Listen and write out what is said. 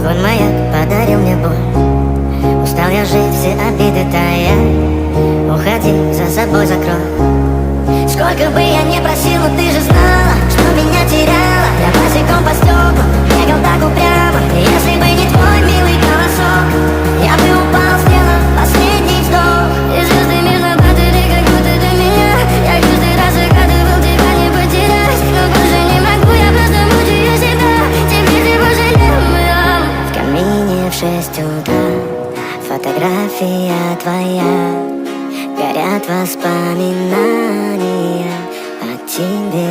Звон маяк подарил мне боль. Устал я жить, все обиды тая. Уходи, за собой закрой. Сколько бы я не просил, но ты же знала, что меня теряла. Я босиком по стеклам бегал так упрямо. И если бы не твой милый голосок, я бы упал, сделал последний вздох. И звезды мирно падали, как будто до меня. Я каждый раз загадывал тебя не потерять, но больше не могу, я просто мучаю себя. Теперь ты пожалел меня. В камине в 6 утра фотография твоя. Горят воспоминания о тебе.